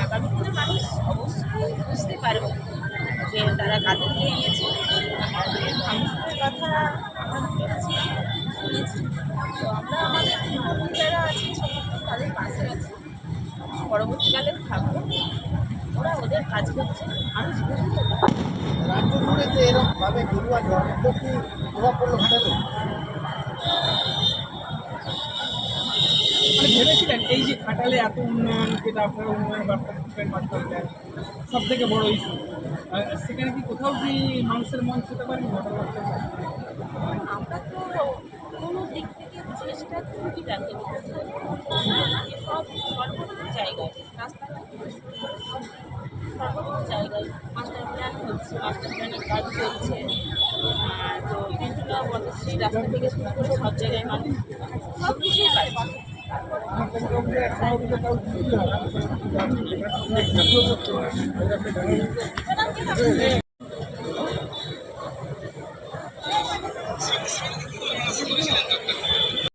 আগামী দিনে মানুষ অবশ্যই বুঝতে পারবে যে তারা কাদেরকে নিয়েছে। মানুষের কথা আমরা দেখেছি, শুনেছি। তো আমরা আমাদের নতুন যারা আছে তাদের পাশে আছি, পরবর্তীকালে থাকবো। ওরা ওদের কাজ করছে, মানুষ বুঝতে পারে। রাজ্য জুড়ে যে এরকমভাবে গেরুয়া জন্ম কি প্রভাব পড়লো ঘাটালে? মানে ভেবেছিলেন এই যে ঘাটালে এত উন্নয়ন, যেটা আপনারা উন্নয়ন বার্তা দেন, সব থেকে বড় ইস্যু, সেখানে কি কোথাও কি মানুষের মন ছুতে পারেন? আমরা তো কোনো দিক থেকে চেষ্টা খুবই রাখিনি, সব সর্বত্র জায়গায় রাস্তাঘাট থেকে শুরু করে সব সর্বত্র জায়গায় মাস্টার প্ল্যান হচ্ছে, মাস্টার প্ল্যানের কাজ চলছে। তো বিভিন্ন পথশ্রী রাস্তা থেকে শুরু করে সব জায়গায় মানুষ সব কিছুই পাচ্ছে।